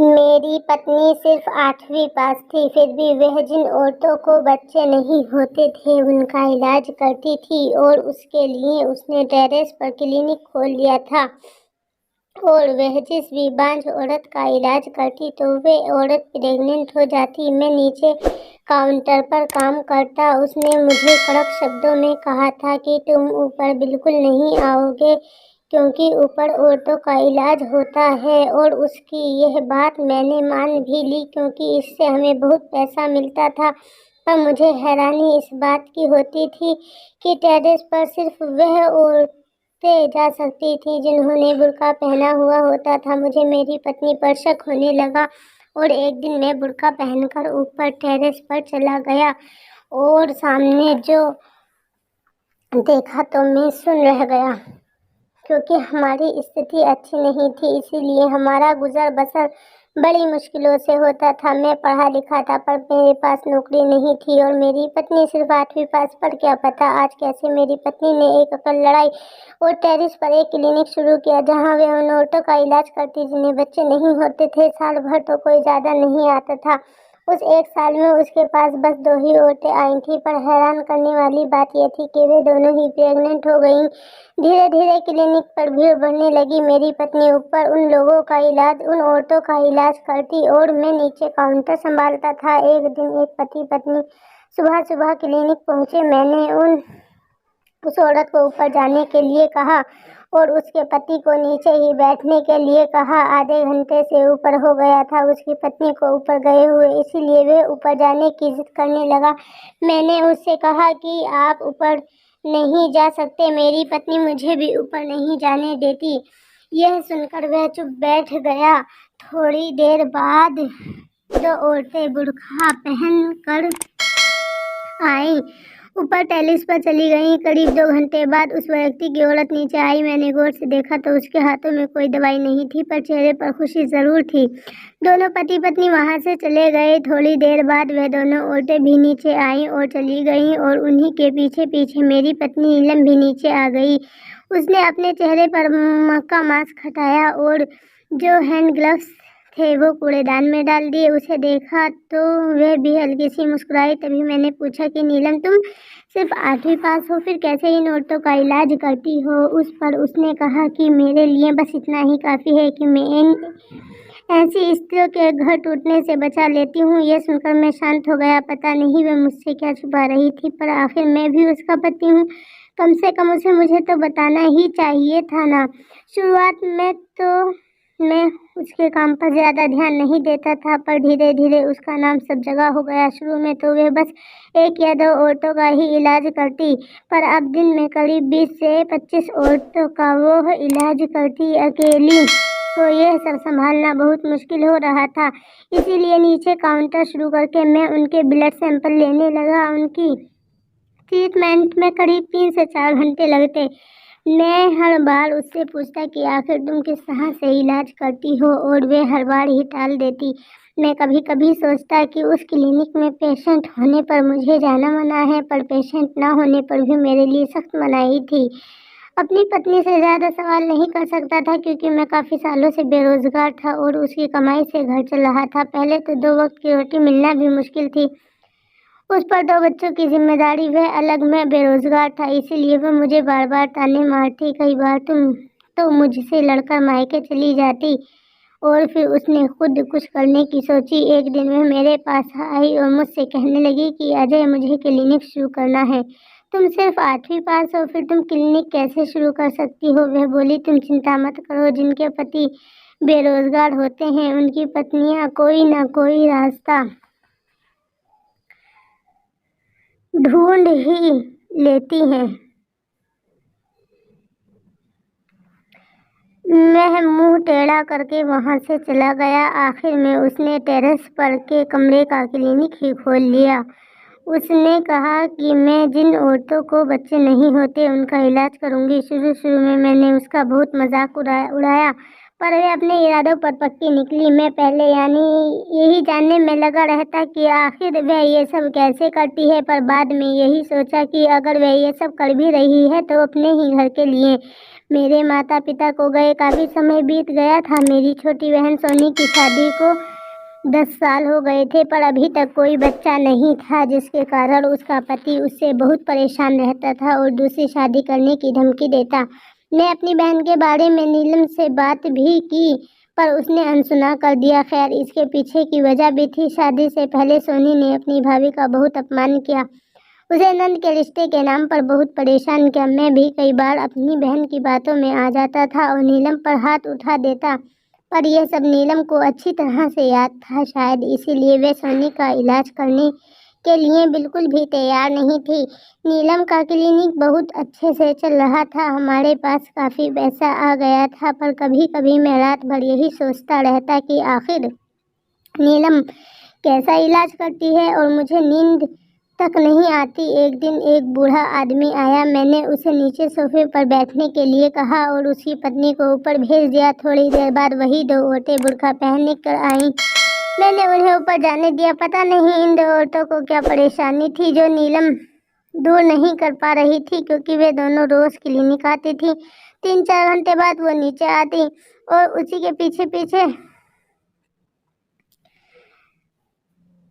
मेरी पत्नी सिर्फ 8वीं पास थी, फिर भी वह जिन औरतों को बच्चे नहीं होते थे उनका इलाज करती थी और उसके लिए उसने टेरेस पर क्लिनिक खोल लिया था। और वह जिस भी बांझ औरत का इलाज करती तो वह औरत प्रेग्नेंट हो जाती। मैं नीचे काउंटर पर काम करता। उसने मुझे कड़क शब्दों में कहा था कि तुम ऊपर बिल्कुल नहीं आओगे क्योंकि ऊपर औरतों का इलाज होता है। और उसकी यह बात मैंने मान भी ली क्योंकि इससे हमें बहुत पैसा मिलता था। पर मुझे हैरानी इस बात की होती थी कि टेरेस पर सिर्फ वह औरतें जा सकती थी जिन्होंने बुर्का पहना हुआ होता था। मुझे मेरी पत्नी पर शक होने लगा और एक दिन मैं बुर्का पहनकर ऊपर टेरेस पर चला गया और सामने जो देखा तो मैं सुन रह गया क्योंकि हमारी स्थिति अच्छी नहीं थी, इसीलिए हमारा गुजर बसर बड़ी मुश्किलों से होता था। मैं पढ़ा लिखा था पर मेरे पास नौकरी नहीं थी और मेरी पत्नी सिर्फ 8वीं पास। पर क्या पता आज कैसे मेरी पत्नी ने एक अकल लड़ाई और टेरिस पर एक क्लिनिक शुरू किया जहां वे उन औरतों का इलाज करती जिन्हें बच्चे नहीं होते थे। साल भर तो कोई ज़्यादा नहीं आता था। उस एक साल में उसके पास बस 2 ही औरतें आई थीं, पर हैरान करने वाली बात यह थी कि वे दोनों ही प्रेग्नेंट हो गईं। धीरे धीरे क्लिनिक पर भीड़ बढ़ने लगी। मेरी पत्नी ऊपर उन औरतों का इलाज करती और मैं नीचे काउंटर संभालता था। एक दिन एक पति पत्नी सुबह सुबह क्लिनिक पहुंचे। मैंने उस औरत को ऊपर जाने के लिए कहा और उसके पति को नीचे ही बैठने के लिए कहा। आधे घंटे से ऊपर हो गया था उसकी पत्नी को ऊपर गए हुए, इसीलिए वे ऊपर जाने की जिद करने लगा। मैंने उससे कहा कि आप ऊपर नहीं जा सकते। मेरी पत्नी मुझे भी ऊपर नहीं जाने देती। यह सुनकर वह चुप बैठ गया। थोड़ी देर बाद 2 औरतें बुर्का पहन कर आई, ऊपर टेरेस पर चली गईं। करीब 2 घंटे बाद उस व्यक्ति की औरत नीचे आई। मैंने गौर से देखा तो उसके हाथों में कोई दवाई नहीं थी, पर चेहरे पर खुशी जरूर थी। दोनों पति पत्नी वहां से चले गए। थोड़ी देर बाद वह दोनों औरतें भी नीचे आईं और चली गईं और उन्हीं के पीछे पीछे मेरी पत्नी नीलम भी नीचे आ गई। उसने अपने चेहरे पर का मास्क हटाया और जो हैंड ग्लव्स थे वो कूड़ेदान में डाल दिए। उसे देखा तो वह भी हल्की सी मुस्कुराई। तभी मैंने पूछा कि नीलम, तुम सिर्फ 8वीं पास हो, फिर कैसे इन औरतों का इलाज करती हो? उस पर उसने कहा कि मेरे लिए बस इतना ही काफ़ी है कि मैं इन ऐसी स्त्रियों के घर टूटने से बचा लेती हूँ। यह सुनकर मैं शांत हो गया। पता नहीं वह मुझसे क्या छुपा रही थी, पर आखिर मैं भी उसका पति हूँ। कम से कम उसे मुझे तो बताना ही चाहिए था ना। शुरुआत में तो मैं उसके काम पर ज़्यादा ध्यान नहीं देता था, पर धीरे धीरे उसका नाम सब जगह हो गया। शुरू में तो वह बस 1 या 2 औरतों का ही इलाज करती, पर अब दिन में करीब 20 से 25 औरतों का वो इलाज करती। अकेली तो यह सब संभालना बहुत मुश्किल हो रहा था, इसीलिए नीचे काउंटर शुरू करके मैं उनके ब्लड सैंपल लेने लगा। उनकी ट्रीटमेंट में करीब 3 से 4 घंटे लगते। मैं हर बार उससे पूछता कि आखिर तुम किस तरह से इलाज करती हो, और वे हर बार ही टाल देती। मैं कभी कभी सोचता कि उस क्लिनिक में पेशेंट होने पर मुझे जाना मना है, पर पेशेंट ना होने पर भी मेरे लिए सख्त मनाही थी। अपनी पत्नी से ज़्यादा सवाल नहीं कर सकता था क्योंकि मैं काफ़ी सालों से बेरोजगार था और उसकी कमाई से घर चल रहा था। पहले तो 2 वक्त की रोटी मिलना भी मुश्किल थी। उस पर 2 बच्चों की जिम्मेदारी, वह अलग, मैं बेरोजगार था, इसीलिए वह मुझे बार बार ताने मारती। कई बार तुम तो मुझसे लड़कर मायके चली जाती। और फिर उसने खुद कुछ करने की सोची। एक दिन वह मेरे पास आई और मुझसे कहने लगी कि अजय, मुझे क्लिनिक शुरू करना है। तुम सिर्फ 8वीं पास हो, फिर तुम क्लिनिक कैसे शुरू कर सकती हो? वह बोली, तुम चिंता मत करो, जिनके पति बेरोजगार होते हैं उनकी पत्नियां कोई ना कोई रास्ता ढूंढ ही लेती हैं। मैं मुंह टेढ़ा करके वहां से चला गया। आखिर में उसने टेरेस पर के कमरे का क्लिनिक ही खोल लिया। उसने कहा कि मैं जिन औरतों को बच्चे नहीं होते उनका इलाज करूंगी। शुरू शुरू में मैंने उसका बहुत मजाक उड़ाया, पर वे अपने इरादों पर पक्की निकली। मैं पहले यही जानने में लगा रहता कि आखिर वह ये सब कैसे करती है, पर बाद में यही सोचा कि अगर वह ये सब कर भी रही है तो अपने ही घर के लिए। मेरे माता पिता को गए काफ़ी समय बीत गया था। मेरी छोटी बहन सोनी की शादी को 10 साल हो गए थे, पर अभी तक कोई बच्चा नहीं था, जिसके कारण उसका पति उससे बहुत परेशान रहता था और दूसरी शादी करने की धमकी देता। मैं अपनी बहन के बारे में नीलम से बात भी की, पर उसने अनसुना कर दिया। खैर, इसके पीछे की वजह भी थी। शादी से पहले सोनी ने अपनी भाभी का बहुत अपमान किया, उसे नंद के रिश्ते के नाम पर बहुत परेशान किया। मैं भी कई बार अपनी बहन की बातों में आ जाता था और नीलम पर हाथ उठा देता, पर यह सब नीलम को अच्छी तरह से याद था। शायद इसीलिए वे सोनी का इलाज करने के लिए बिल्कुल भी तैयार नहीं थी। नीलम का क्लिनिक बहुत अच्छे से चल रहा था, हमारे पास काफ़ी पैसा आ गया था, पर कभी कभी मैं रात भर यही सोचता रहता कि आखिर नीलम कैसा इलाज करती है और मुझे नींद तक नहीं आती। एक दिन एक बूढ़ा आदमी आया। मैंने उसे नीचे सोफे पर बैठने के लिए कहा और उसकी पत्नी को ऊपर भेज दिया। थोड़ी देर बाद वही दो औरतें बुर्का पहन कर आईं। मैंने उन्हें ऊपर जाने दिया। पता नहीं इन दो औरतों को क्या परेशानी थी जो नीलम दूर नहीं कर पा रही थी, क्योंकि वे दोनों रोज क्लिनिक आती थी। 3-4 घंटे बाद वो नीचे आती और उसी के पीछे पीछे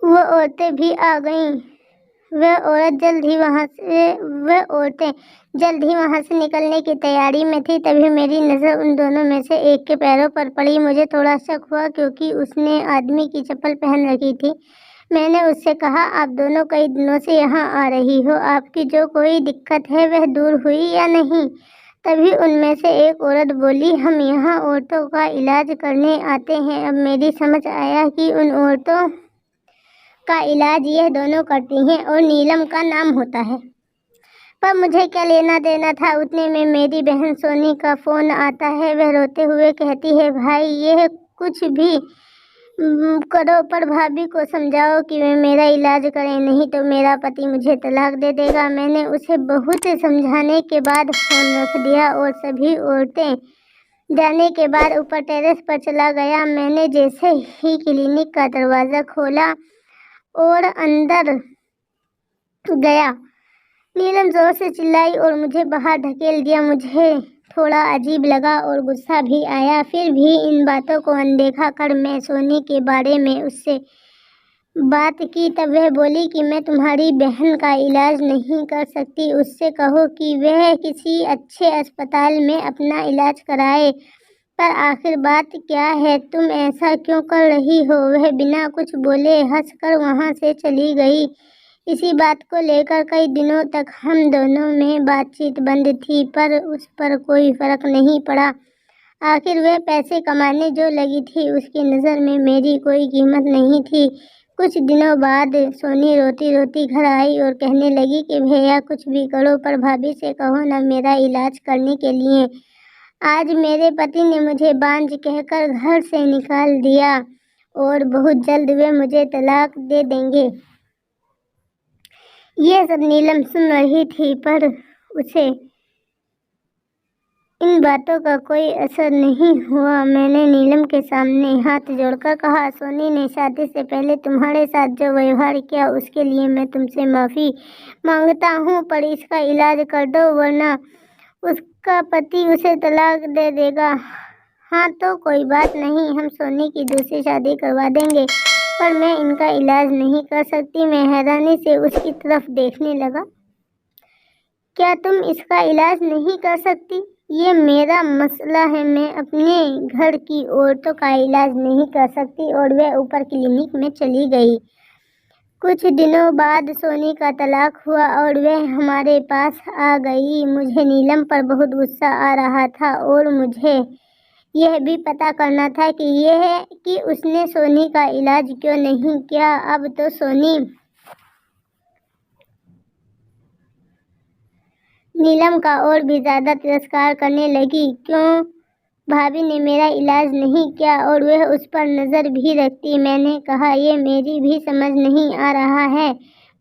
वो औरतें भी आ गईं। वह औरतें जल्द ही वहां से निकलने की तैयारी में थी। तभी मेरी नज़र उन दोनों में से एक के पैरों पर पड़ी। मुझे थोड़ा शक हुआ, क्योंकि उसने आदमी की चप्पल पहन रखी थी। मैंने उससे कहा, आप दोनों कई दिनों से यहाँ आ रही हो, आपकी जो कोई दिक्कत है वह दूर हुई या नहीं? तभी उनमें से एक औरत बोली, हम यहाँ औरतों का इलाज करने आते हैं। अब मेरी समझ आया कि उन औरतों का इलाज यह दोनों करती हैं और नीलम का नाम होता है। पर मुझे क्या लेना देना था। उतने में मेरी बहन सोनी का फ़ोन आता है। वह रोते हुए कहती है, भाई यह कुछ भी करो, पर भाभी को समझाओ कि वे मेरा इलाज करें, नहीं तो मेरा पति मुझे तलाक दे देगा। मैंने उसे बहुत समझाने के बाद फ़ोन रख दिया और सभी औरतें जाने के बाद ऊपर टेरेस पर चला गया। मैंने जैसे ही क्लिनिक का दरवाज़ा खोला और अंदर गया, नीलम जोर से चिल्लाई और मुझे बाहर ढकेल दिया। मुझे थोड़ा अजीब लगा और गुस्सा भी आया। फिर भी इन बातों को अनदेखा कर मैं सोनी के बारे में उससे बात की। तब वह बोली कि मैं तुम्हारी बहन का इलाज नहीं कर सकती, उससे कहो कि वह किसी अच्छे अस्पताल में अपना इलाज कराए। पर आखिर बात क्या है, तुम ऐसा क्यों कर रही हो? वह बिना कुछ बोले हंसकर वहां से चली गई। इसी बात को लेकर कई दिनों तक हम दोनों में बातचीत बंद थी, पर उस पर कोई फर्क नहीं पड़ा। आखिर वह पैसे कमाने जो लगी थी, उसकी नज़र में मेरी कोई कीमत नहीं थी। कुछ दिनों बाद सोनी रोती रोती घर आई और कहने लगी कि भैया कुछ भी करो, पर भाभी से कहो ना मेरा इलाज करने के लिए। आज मेरे पति ने मुझे बांझ कहकर घर से निकाल दिया और बहुत जल्द वे मुझे तलाक दे देंगे। ये सब नीलम सुन रही थी, पर उसे इन बातों का कोई असर नहीं हुआ। मैंने नीलम के सामने हाथ जोड़कर कहा, सोनी ने शादी से पहले तुम्हारे साथ जो व्यवहार किया उसके लिए मैं तुमसे माफ़ी मांगता हूँ, पर इसका इलाज कर दो, वरना उसका पति उसे तलाक दे देगा। हाँ तो कोई बात नहीं, हम सोनी की दूसरी शादी करवा देंगे, पर मैं इनका इलाज नहीं कर सकती। मैं हैरानी से उसकी तरफ देखने लगा। क्या तुम इसका इलाज नहीं कर सकती? ये मेरा मसला है, मैं अपने घर की औरतों का इलाज नहीं कर सकती। और वह ऊपर क्लिनिक में चली गई। कुछ दिनों बाद सोनी का तलाक हुआ और वह हमारे पास आ गई। मुझे नीलम पर बहुत गुस्सा आ रहा था और मुझे यह भी पता करना था कि उसने सोनी का इलाज क्यों नहीं किया। अब तो सोनी नीलम का और भी ज़्यादा तिरस्कार करने लगी। क्यों भाभी ने मेरा इलाज नहीं किया और वह उस पर नज़र भी रखती? मैंने कहा, ये मेरी भी समझ नहीं आ रहा है,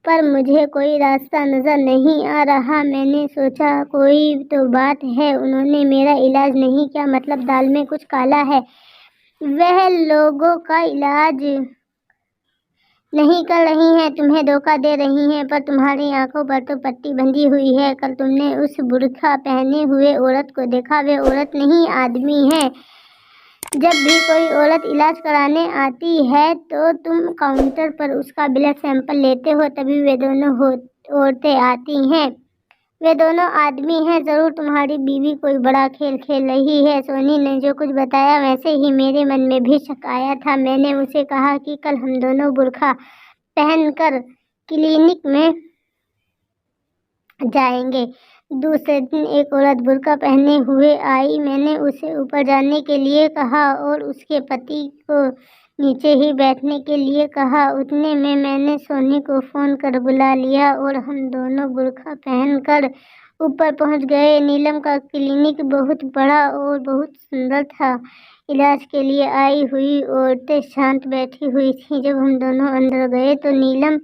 पर मुझे कोई रास्ता नज़र नहीं आ रहा। मैंने सोचा कोई तो बात है, उन्होंने मेरा इलाज नहीं किया मतलब दाल में कुछ काला है। वह लोगों का इलाज नहीं कर रही हैं, तुम्हें धोखा दे रही हैं, पर तुम्हारी आंखों पर तो पट्टी बंधी हुई है। कल तुमने उस बुर्का पहने हुए औरत को देखा, वे औरत नहीं आदमी है। जब भी कोई औरत इलाज कराने आती है तो तुम काउंटर पर उसका ब्लड सैंपल लेते हो, तभी वे दोनों औरतें आती हैं। वे दोनों आदमी हैं। जरूर तुम्हारी बीवी कोई बड़ा खेल खेल रही है। सोनी ने जो कुछ बताया वैसे ही मेरे मन में भी शक आया था। मैंने उसे कहा कि कल हम दोनों बुर्का पहनकर क्लिनिक में जाएंगे। दूसरे दिन एक औरत बुर्का पहने हुए आई। मैंने उसे ऊपर जाने के लिए कहा और उसके पति को नीचे ही बैठने के लिए कहा। उतने में मैंने सोनी को फ़ोन कर बुला लिया और हम दोनों बुर्का पहनकर ऊपर पहुंच गए। नीलम का क्लिनिक बहुत बड़ा और बहुत सुंदर था। इलाज के लिए आई हुई औरतें शांत बैठी हुई थीं। जब हम दोनों अंदर गए तो नीलम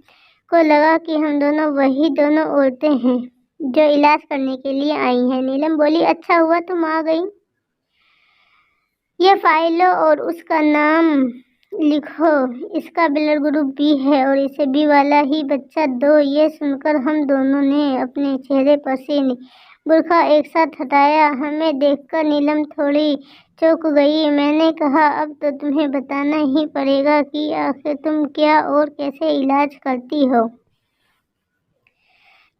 को लगा कि हम दोनों वही दोनों औरतें हैं जो इलाज करने के लिए आई हैं। नीलम बोली, अच्छा हुआ तुम आ गई। ये फाइल लो और उसका नाम लिखो। इसका ब्लड ग्रुप बी है और इसे बी वाला ही बच्चा दो। ये सुनकर हम दोनों ने अपने चेहरे पर से बुर्का एक साथ हटाया। हमें देखकर नीलम थोड़ी चौंक गई। मैंने कहा, अब तो तुम्हें बताना ही पड़ेगा कि आखिर तुम क्या और कैसे इलाज करती हो।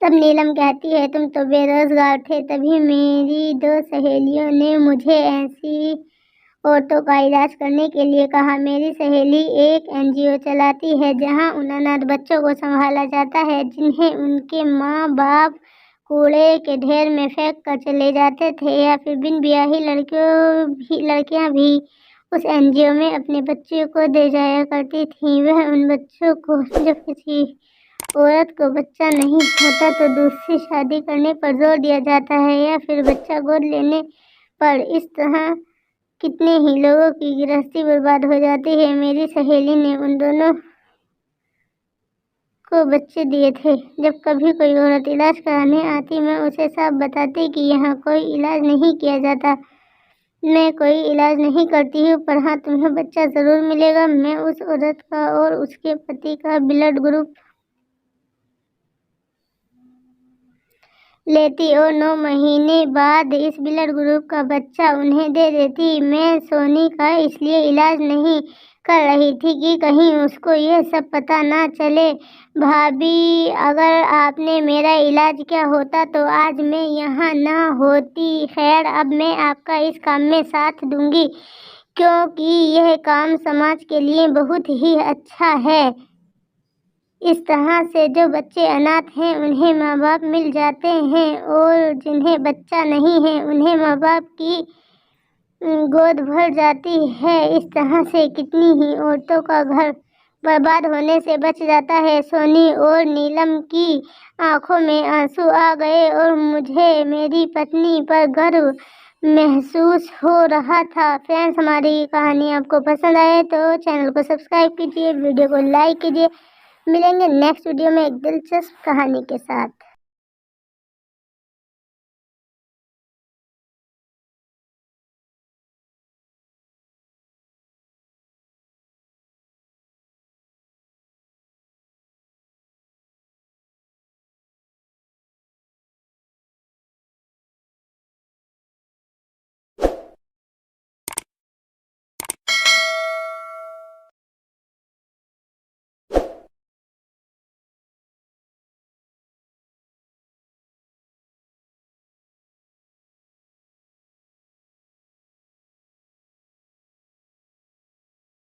तब नीलम कहती है, तुम तो बेरोजगार थे, तभी मेरी 2 सहेलियों ने मुझे ऐसी औरतों का इलाज करने के लिए कहा। मेरी सहेली एक NGO चलाती है जहां उन अनाथ बच्चों को संभाला जाता है जिन्हें उनके माँ बाप कूड़े के ढेर में फेंक कर चले जाते थे, या फिर बिन ब्याही लड़कियां भी उस NGO में अपने बच्चों को दे जाया करती थीं। वह उन बच्चों को, जब किसी औरत को बच्चा नहीं होता तो दूसरी शादी करने पर जोर दिया जाता है, या फिर बच्चा गोद लेने पर। इस तरह कितने ही लोगों की गृहस्थी बर्बाद हो जाती है। मेरी सहेली ने उन दोनों को बच्चे दिए थे। जब कभी कोई औरत इलाज कराने आती, मैं उसे साफ बताती कि यहाँ कोई इलाज नहीं किया जाता, मैं कोई इलाज नहीं करती हूँ, पर हाँ, तुम्हें बच्चा जरूर मिलेगा। मैं उस औरत का और उसके पति का ब्लड ग्रुप लेती और 9 महीने बाद इस ब्लड ग्रुप का बच्चा उन्हें दे देती। मैं सोनी का इसलिए इलाज नहीं कर रही थी कि कहीं उसको ये सब पता ना चले। भाभी, अगर आपने मेरा इलाज किया होता तो आज मैं यहाँ ना होती। खैर, अब मैं आपका इस काम में साथ दूंगी क्योंकि यह काम समाज के लिए बहुत ही अच्छा है। इस तरह से जो बच्चे अनाथ हैं उन्हें माँ बाप मिल जाते हैं, और जिन्हें बच्चा नहीं है उन्हें माँ बाप की गोद भर जाती है। इस तरह से कितनी ही औरतों का घर बर्बाद होने से बच जाता है। सोनी और नीलम की आंखों में आंसू आ गए और मुझे मेरी पत्नी पर गर्व महसूस हो रहा था। फ्रेंड्स, हमारी कहानी आपको पसंद आए तो चैनल को सब्सक्राइब कीजिए, वीडियो को लाइक कीजिए। मिलेंगे नेक्स्ट वीडियो में एक दिलचस्प कहानी के साथ।